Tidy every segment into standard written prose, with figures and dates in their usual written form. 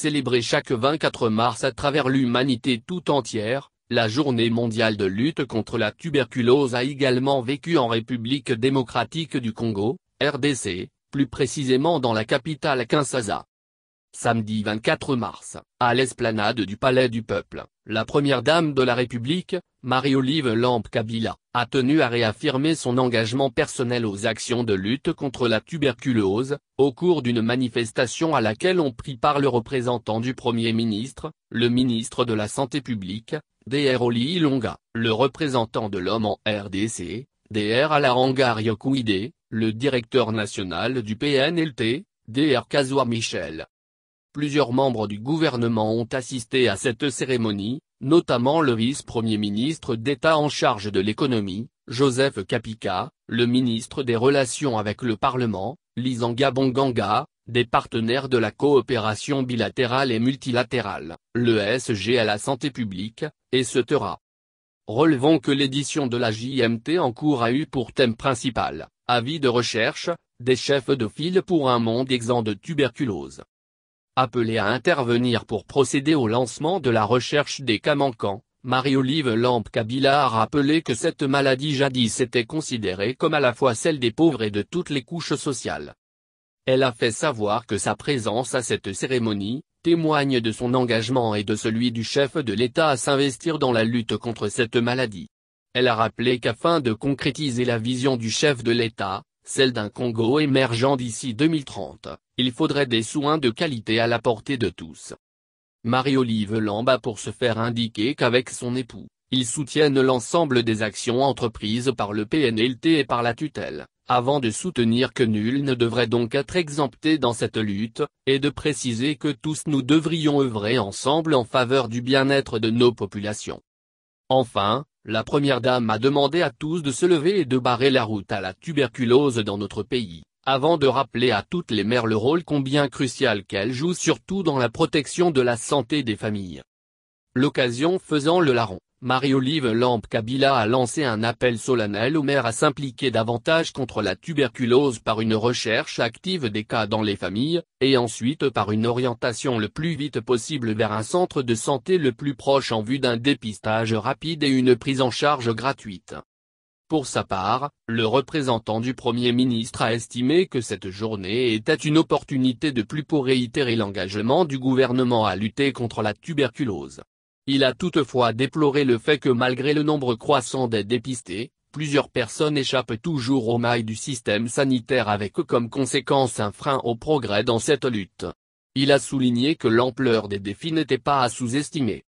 Célébrée chaque 24 mars à travers l'humanité tout entière, la Journée mondiale de lutte contre la tuberculose a également vécu en République démocratique du Congo, RDC, plus précisément dans la capitale Kinshasa. Samedi 24 mars, à l'esplanade du Palais du Peuple, la première dame de la République, Marie-Olive Lampe Kabila, a tenu à réaffirmer son engagement personnel aux actions de lutte contre la tuberculose, au cours d'une manifestation à laquelle ont pris part le représentant du Premier ministre, le ministre de la Santé publique, Dr Oli Ilonga, le représentant de l'homme en RDC, Dr Alaranga Yokuide, le directeur national du PNLT, Dr Kazwa Michel. Plusieurs membres du gouvernement ont assisté à cette cérémonie, notamment le vice-premier ministre d'État en charge de l'économie, Joseph Kapika, le ministre des Relations avec le Parlement, Lisanga Bonganga, des partenaires de la coopération bilatérale et multilatérale, l'ESG à la santé publique, etc. Relevons que l'édition de la JMT en cours a eu pour thème principal, avis de recherche, des chefs de file pour un monde exempt de tuberculose. Appelée à intervenir pour procéder au lancement de la recherche des cas manquants, Marie-Olive Lampe Kabila a rappelé que cette maladie jadis était considérée comme à la fois celle des pauvres et de toutes les couches sociales. Elle a fait savoir que sa présence à cette cérémonie témoigne de son engagement et de celui du chef de l'État à s'investir dans la lutte contre cette maladie. Elle a rappelé qu'afin de concrétiser la vision du chef de l'État, celle d'un Congo émergent d'ici 2030, il faudrait des soins de qualité à la portée de tous. Marie-Olive Lampe a pour ce faire indiqué qu'avec son époux, ils soutiennent l'ensemble des actions entreprises par le PNLT et par la tutelle, avant de soutenir que nul ne devrait donc être exempté dans cette lutte, et de préciser que tous nous devrions œuvrer ensemble en faveur du bien-être de nos populations. Enfin, la première dame a demandé à tous de se lever et de barrer la route à la tuberculose dans notre pays, avant de rappeler à toutes les mères le rôle combien crucial qu'elles jouent surtout dans la protection de la santé des familles. L'occasion faisant le larron, Marie-Olive Lampe Kabila a lancé un appel solennel aux mères à s'impliquer davantage contre la tuberculose par une recherche active des cas dans les familles, et ensuite par une orientation le plus vite possible vers un centre de santé le plus proche en vue d'un dépistage rapide et une prise en charge gratuite. Pour sa part, le représentant du Premier ministre a estimé que cette journée était une opportunité de plus pour réitérer l'engagement du gouvernement à lutter contre la tuberculose. Il a toutefois déploré le fait que malgré le nombre croissant des dépistés, plusieurs personnes échappent toujours aux mailles du système sanitaire avec comme conséquence un frein au progrès dans cette lutte. Il a souligné que l'ampleur des défis n'était pas à sous-estimer.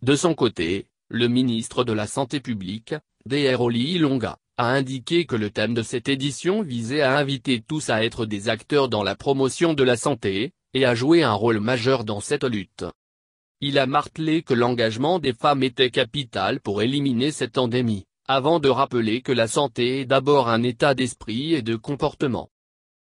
De son côté, le ministre de la Santé publique, Dr Oli Ilonga, a indiqué que le thème de cette édition visait à inviter tous à être des acteurs dans la promotion de la santé, et à jouer un rôle majeur dans cette lutte. Il a martelé que l'engagement des femmes était capital pour éliminer cette endémie, avant de rappeler que la santé est d'abord un état d'esprit et de comportement.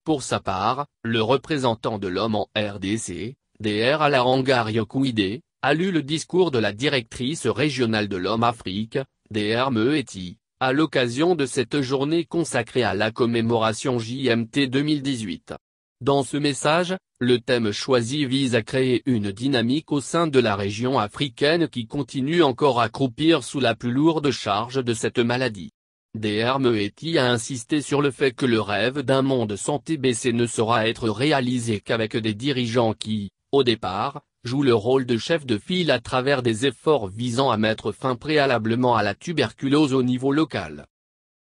Pour sa part, le représentant de l'homme en RDC, Dr Alaranga Yokuide, a lu le discours de la directrice régionale de l'homme Afrique, Dr Meeti, à l'occasion de cette journée consacrée à la commémoration JMT 2018. Dans ce message, le thème choisi vise à créer une dynamique au sein de la région africaine qui continue encore à croupir sous la plus lourde charge de cette maladie. Dr Meeti a insisté sur le fait que le rêve d'un monde sans TBC ne saura être réalisé qu'avec des dirigeants qui, au départ, jouent le rôle de chef de file à travers des efforts visant à mettre fin préalablement à la tuberculose au niveau local.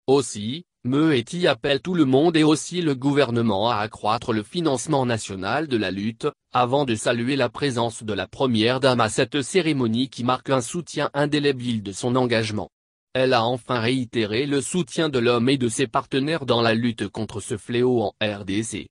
Aussi, Meeti appelle tout le monde et aussi le gouvernement à accroître le financement national de la lutte, avant de saluer la présence de la première dame à cette cérémonie qui marque un soutien indélébile de son engagement. Elle a enfin réitéré le soutien de l'homme et de ses partenaires dans la lutte contre ce fléau en RDC.